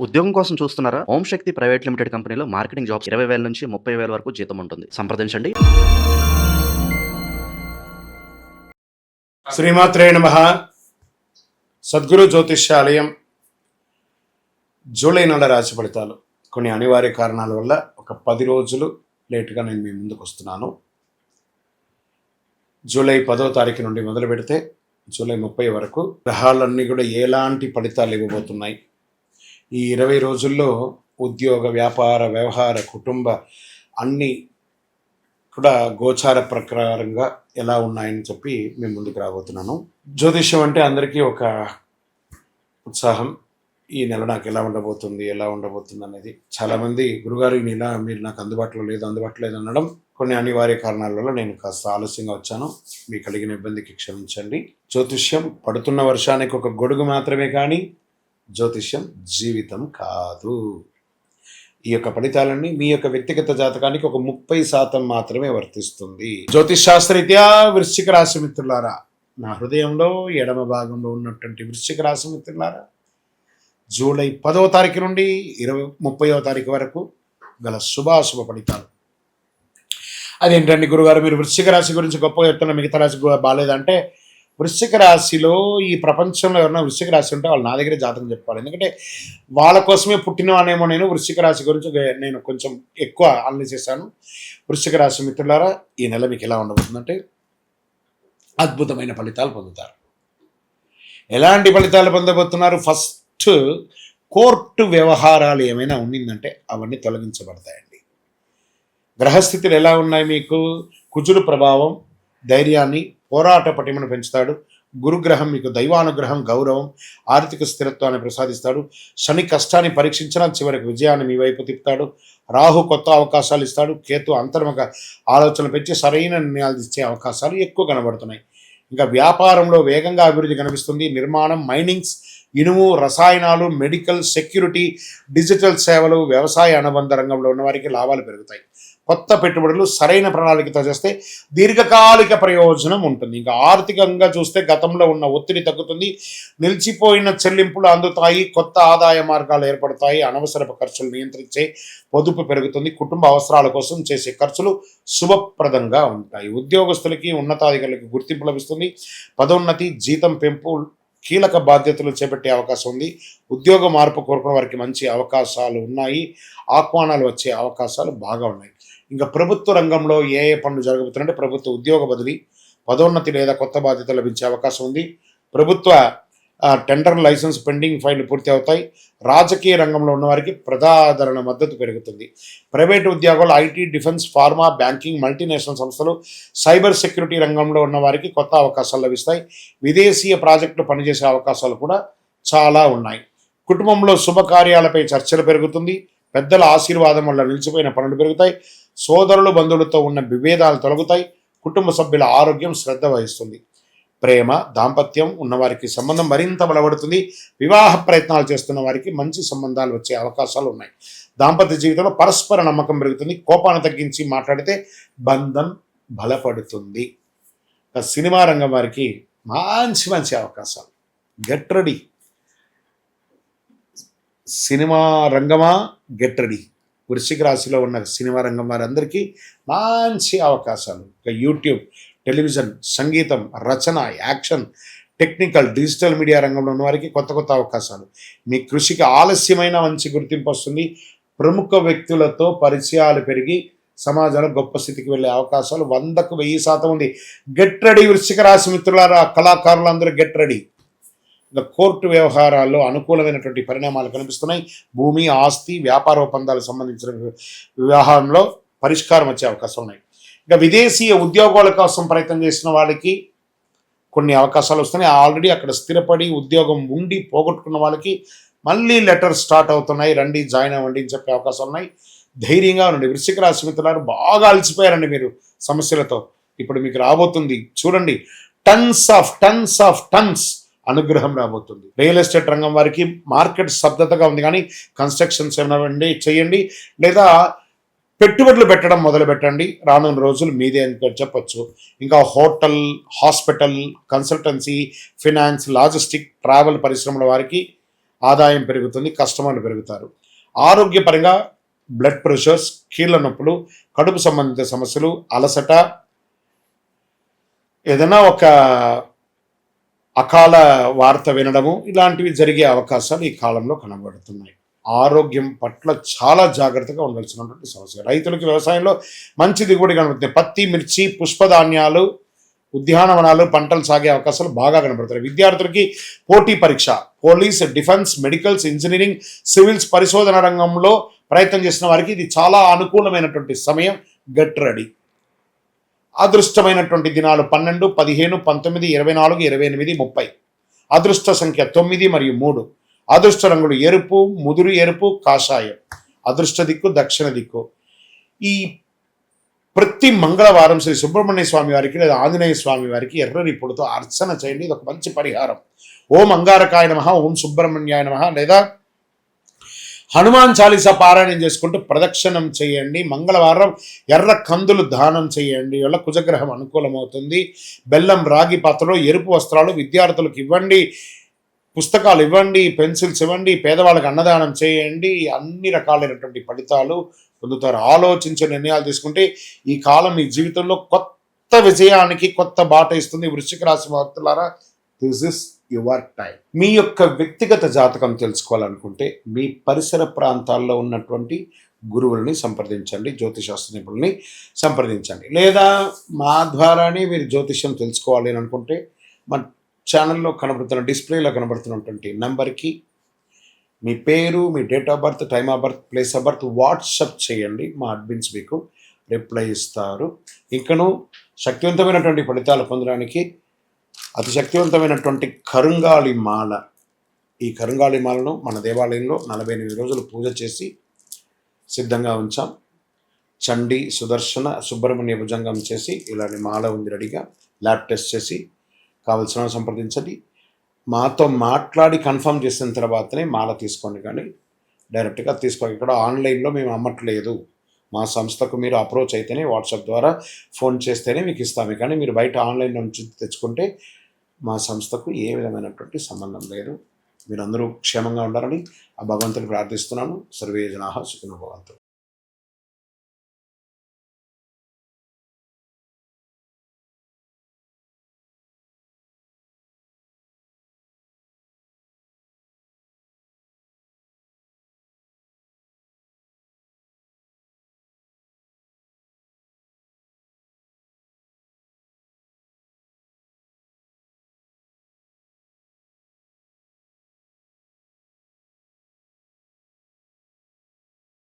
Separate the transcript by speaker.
Speaker 1: ఉద్యోగం కోసం చూస్తున్నారా? ఓం శక్తి ప్రైవేట్ లిమిటెడ్ కంపెనీలో మార్కెటింగ్ జాబ్స్ 20,000 నుంచి 30,000 వరకు జీతం ఉంటుంది. సంప్రదించండి.
Speaker 2: శ్రీమాత్రే నమః. సద్గురు జ్యోతిష్యాలయం జూలై నెల రాశి ఫలితాలు కొన్ని అనివార్య కారణాల వల్ల ఒక 10 రోజులు లేటుగా నేను మీ ముందుకు వస్తున్నాను. జూలై 10వ తారీఖు నుండి మొదలు పెడితే జూలై 30 వరకు గ్రహాలన్నీ కూడా ఎలాంటి ఫలితాలు ఇవ్వబోతున్నాయి, ఈ 20 రోజుల్లో ఉద్యోగ, వ్యాపార, వ్యవహార, కుటుంబ అన్నీ కూడా గోచార ప్రకారంగా ఎలా ఉన్నాయని చెప్పి మేము ముందుకు రాబోతున్నాను. జ్యోతిష్యం అంటే అందరికీ ఒక ఉత్సాహం. ఈ నెల నాకు ఎలా ఉండబోతుంది అనేది. చాలామంది గురుగారు ఈ నెల మీరు నాకు అందుబాటులో లేదు అనడం కొన్ని అనివార్య కారణాల వల్ల నేను కాస్త ఆలస్యంగా వచ్చాను. మీకు కలిగిన ఇబ్బందికి క్షమించండి. జ్యోతిష్యం పడుతున్న వర్షానికి ఒక గొడుగు మాత్రమే కానీ జ్యోతిష్యం జీవితం కాదు. ఈ యొక్క ఫలితాలన్నీ మీ యొక్క వ్యక్తిగత జాతకానికి ఒక 30% మాత్రమే వర్తిస్తుంది. జ్యోతిష్ శాస్త్రరీత్యా వృశ్చిక రాశి మిత్రులారా, నా హృదయంలో ఎడమ భాగంలో ఉన్నటువంటి వృశ్చిక రాశి మిత్రులారా, జూలై 10వ తారీఖు నుండి 30వ తారీఖు వరకు గల శుభాశుభ ఫలితాలు. అదేంటండి గురుగారు, మీరు వృశ్చిక రాశి గురించి గొప్పగా చెప్తున్న మిగతా రాశి బాగాలేదంటే, వృశ్చిక రాశిలో ఈ ప్రపంచంలో ఎవరైనా వృశ్చిక రాశి ఉంటే వాళ్ళు నా దగ్గరే జాతకం చెప్పుకోవాలి. ఎందుకంటే వాళ్ళ కోసమే పుట్టినవానేమో. నేను వృశ్చిక రాశి గురించి నేను కొంచెం ఎక్కువ ఆలోచన చేశాను. వృశ్చిక రాశి మిత్రులారా, ఈ నెల మీకు ఎలా ఉండబోతుందంటే అద్భుతమైన ఫలితాలు పొందుతారు. ఎలాంటి ఫలితాలు పొందబోతున్నారు? ఫస్ట్, కోర్టు వ్యవహారాలు ఏమైనా ఉండిందంటే అవన్నీ తొలగించబడతాయండి. గ్రహస్థితులు ఎలా ఉన్నాయి? మీకు కుజుడు ప్రభావం ధైర్యాన్ని, పోరాట పటిమను పెంచుతాడు. గురుగ్రహం మీకు దైవానుగ్రహం, గౌరవం, ఆర్థిక స్థిరత్వాన్ని ప్రసాదిస్తాడు. శని కష్టాన్ని పరీక్షించిన చివరికి విజయాన్ని మీ వైపు తిప్పుతాడు. రాహు కొత్త అవకాశాలు ఇస్తాడు. కేతు అంతర్ముఖ ఆలోచనలు పెంచి సరైన నిర్ణయాలు ఇచ్చే అవకాశాలు ఎక్కువ కనబడుతున్నాయి. ఇంకా వ్యాపారంలో వేగంగా అభివృద్ధి కనిపిస్తుంది. నిర్మాణం, మైనింగ్స్, ఇనుము, రసాయనాలు, మెడికల్, సెక్యూరిటీ, డిజిటల్ సేవలు, వ్యవసాయ అనుబంధ రంగంలో ఉన్న వారికి లాభాలు పెరుగుతాయి. కొత్త పెట్టుబడులు సరైన ప్రణాళికతో చేస్తే దీర్ఘకాలిక ప్రయోజనం ఉంటుంది. ఇంకా ఆర్థికంగా చూస్తే గతంలో ఉన్న ఒత్తిడి తగ్గుతుంది. నిలిచిపోయిన చెల్లింపులు అందుతాయి. కొత్త ఆదాయ మార్గాలు ఏర్పడతాయి. అనవసరపు ఖర్చులు నియంత్రించే పొదుపు పెరుగుతుంది. కుటుంబ అవసరాల కోసం చేసే ఖర్చులు శుభప్రదంగా ఉంటాయి. ఉద్యోగస్తులకి, ఉన్నతాధికారులకి గుర్తింపు లభిస్తుంది. పదోన్నతి, జీతం పెంపు, కీలక బాధ్యతలు చేపట్టే అవకాశం ఉంది. ఉద్యోగ మార్పు కోరుకున్న వారికి మంచి అవకాశాలు ఉన్నాయి. ఆహ్వానాలు వచ్చే అవకాశాలు బాగా ఉన్నాయి. ఇంకా ప్రభుత్వ రంగంలో ఏ పనులు జరగబోతున్నాయంటే, ప్రభుత్వ ఉద్యోగ బదిలీ, పదోన్నతి లేదా కొత్త బాధ్యత లభించే అవకాశం ఉంది. ప్రభుత్వ టెండర్ లైసెన్స్ పెండింగ్ ఫైళ్లు పూర్తి అవుతాయి. రాజకీయ రంగంలో ఉన్నవారికి ప్రజాదరణ మద్దతు పెరుగుతుంది. ప్రైవేటు ఉద్యోగాలు, IT, defence, pharma, banking, multinational సంస్థలు, సైబర్ సెక్యూరిటీ రంగంలో ఉన్నవారికి కొత్త అవకాశాలు లభిస్తాయి. విదేశీయ ప్రాజెక్టులు పనిచేసే అవకాశాలు కూడా చాలా ఉన్నాయి. కుటుంబంలో శుభకార్యాలపై చర్చలు పెరుగుతుంది. పెద్దల ఆశీర్వాదం వల్ల నిలిచిపోయిన పనులు పెరుగుతాయి. సోదరులు, బంధువులతో ఉన్న విభేదాలు తొలగుతాయి. కుటుంబ సభ్యుల ఆరోగ్యం శ్రద్ధ వహిస్తుంది. ప్రేమ, దాంపత్యం ఉన్నవారికి సంబంధం మరింత బలపడుతుంది. వివాహ ప్రయత్నాలు చేస్తున్న వారికి మంచి సంబంధాలు వచ్చే అవకాశాలు ఉన్నాయి. దాంపత్య జీవితంలో పరస్పర నమ్మకం పెరుగుతుంది. కోపాన్ని తగ్గించి మాట్లాడితే బంధం బలపడుతుంది. సినిమా రంగం వారికి మంచి మంచి అవకాశాలు. Get ready. సినిమా రంగమా, గెట్ రెడీ. వృశ్చిక రాశిలో ఉన్న సినిమా రంగం వారందరికీ మంచి అవకాశాలు. యూట్యూబ్, టెలివిజన్, సంగీతం, రచన, యాక్షన్, టెక్నికల్, డిజిటల్ మీడియా రంగంలో ఉన్న వారికి కొత్త కొత్త అవకాశాలు. మీ కృషికి ఆలస్యమైన మంచి గుర్తింపు వస్తుంది. ప్రముఖ వ్యక్తులతో పరిచయాలు పెరిగి సమాజంలో గొప్ప స్థితికి వెళ్ళే అవకాశాలు 100కు 1000% ఉంది. గెట్ రెడీ వృశ్చిక రాశి మిత్రులారా, కళాకారులందరూ గెట్ రెడీ. ఇంకా కోర్టు వ్యవహారాల్లో అనుకూలమైనటువంటి పరిణామాలు కనిపిస్తున్నాయి. భూమి, ఆస్తి, వ్యాపార ఒప్పందాలకు సంబంధించిన వ్యవహారంలో పరిష్కారం వచ్చే అవకాశం ఉన్నాయి. ఇంకా విదేశీయ ఉద్యోగాల కోసం ప్రయత్నం చేసిన వాళ్ళకి కొన్ని అవకాశాలు వస్తున్నాయి. ఆల్రెడీ అక్కడ స్థిరపడి ఉద్యోగం ఉండి పోగొట్టుకున్న వాళ్ళకి మళ్ళీ లెటర్ స్టార్ట్ అవుతున్నాయి. రండి, జాయిన్ అవ్వండి అని చెప్పే అవకాశాలు ఉన్నాయి. ధైర్యంగా ఉండండి. వృశ్చిక రాశి మిత్రులారు, బాగా అలసిపోయారండి మీరు సమస్యలతో. ఇప్పుడు మీకు రాబోతుంది చూడండి, టన్స్ ఆఫ్ టన్స్ అనుగ్రహం రాబోతుంది. రియల్ ఎస్టేట్ రంగం వారికి మార్కెట్ స్తబ్దతగా ఉంది, కానీ కన్స్ట్రక్షన్స్ ఏమైనా చేయండి లేదా పెట్టుబడులు పెట్టడం మొదలు పెట్టండి. రానున్న రోజులు మీదే అని చెప్పొచ్చు. ఇంకా hotel, hospital, consultancy, finance, logistic, travel పరిశ్రమల వారికి ఆదాయం పెరుగుతుంది, కస్టమర్లు పెరుగుతారు. ఆరోగ్యపరంగా బ్లడ్ ప్రెషర్స్, కీళ్ళ నొప్పులు, కడుపు సంబంధిత సమస్యలు, అలసట, ఏదైనా ఒక అకాల వార్త వినడము ఇలాంటివి జరిగే అవకాశాలు ఈ కాలంలో కనబడుతున్నాయి. ఆరోగ్యం పట్ల చాలా జాగ్రత్తగా ఉండాల్సినటువంటి సమస్య. రైతులకి వ్యవసాయంలో మంచి దిగుబడి కనబడుతుంది. పత్తి, మిర్చి, పుష్పధాన్యాలు, ఉద్యానవనాలు పంటలు సాగే అవకాశాలు బాగా కనబడుతున్నాయి. విద్యార్థులకి పోటీ పరీక్ష, police, defence, medicals, engineering, civils పరిశోధన రంగంలో ప్రయత్నం చేసిన వారికి ఇది చాలా అనుకూలమైనటువంటి సమయం. Get ready. అదృష్టమైనటువంటి దినాలు 12, 15, 19, 24, 28, 30. అదృష్ట సంఖ్య 9 మరియు 3. అదృష్ట రంగులు ఎరుపు, ముదురు ఎరుపు, కాషాయం. అదృష్ట దిక్కు దక్షిణ దిక్కు. ఈ ప్రతి మంగళవారం శ్రీ సుబ్రహ్మణ్య స్వామి వారికి లేదా ఆంజనేయ స్వామి వారికి ఎర్రని పొడితో అర్చన చేయండి. ఇది ఒక మంచి పరిహారం. ఓం అంగారకాయ నమః, ఓం సుబ్రహ్మణ్యాయ నమః లేదా హనుమాన్ చాలీసా పారాయణం చేసుకుంటూ ప్రదక్షిణం చేయండి. మంగళవారం ఎర్ర కందులు దానం చేయండి. వల్ల కుజగ్రహం అనుకూలమవుతుంది. బెల్లం, రాగి పాత్రలో ఎరుపు వస్త్రాలు విద్యార్థులకు ఇవ్వండి. పుస్తకాలు ఇవ్వండి, పెన్సిల్స్ ఇవ్వండి, పేదవాళ్ళకి అన్నదానం చేయండి. అన్ని రకాలైనటువంటి ఫలితాలు పొందుతారు. ఆలోచించే నిర్ణయాలు తీసుకుంటే ఈ కాలం మీ జీవితంలో కొత్త విజయానికి కొత్త బాట ఇస్తుంది. వృశ్చిక రాశి భక్తులారా, దిస్ ఇస్ యువర్ టైం. మీ యొక్క వ్యక్తిగత జాతకం తెలుసుకోవాలనుకుంటే మీ పరిసర ప్రాంతాల్లో ఉన్నటువంటి గురువుల్ని సంప్రదించండి, జ్యోతిశాస్త్ర నిపుణుల్ని సంప్రదించండి. లేదా మా ద్వారానే మీరు జ్యోతిష్యం తెలుసుకోవాలి అని అనుకుంటే మా ఛానల్లో కనబడుతున్న డిస్ప్లేలో కనబడుతున్నటువంటి నెంబర్కి మీ పేరు, మీ date of birth, time of birth, place of birth WhatsApp చేయండి. మా అడ్మిన్స్ మీకు రిప్లై ఇస్తారు. ఇంకను శక్తివంతమైనటువంటి ఫలితాలు పొందడానికి అతి శక్తివంతమైనటువంటి కరుంగాళి మాల, ఈ కరుంగాళి మాలను మన దేవాలయంలో 48 రోజులు పూజ చేసి సిద్ధంగా ఉంచాం. చండీ, సుదర్శన, సుబ్రహ్మణ్య భుజంగం చేసి ఇలాంటి మాల ఉంది రెడీగా. ల్యాబ్ టెస్ట్ చేసి కావలసిన సంప్రదించండి. మాతో మాట్లాడి కన్ఫర్మ్ చేసిన తర్వాతనే మాల తీసుకోండి, కానీ డైరెక్ట్గా తీసుకోండి. ఇక్కడ ఆన్లైన్లో మేము అమ్మట్లేదు. మా సంస్థకు మీరు అప్రోచ్ అయితేనే, వాట్సాప్ ద్వారా ఫోన్ చేస్తేనే మీకు ఇస్తాము. కానీ మీరు బయట ఆన్లైన్ నుంచి తెచ్చుకుంటే మా సంస్థకు ఏ విధమైనటువంటి సంబంధం లేదు. మీరందరూ క్షేమంగా ఉండాలని ఆ భగవంతుని ప్రార్థిస్తున్నాను. సర్వే జనాః సుఖినో భవంతు.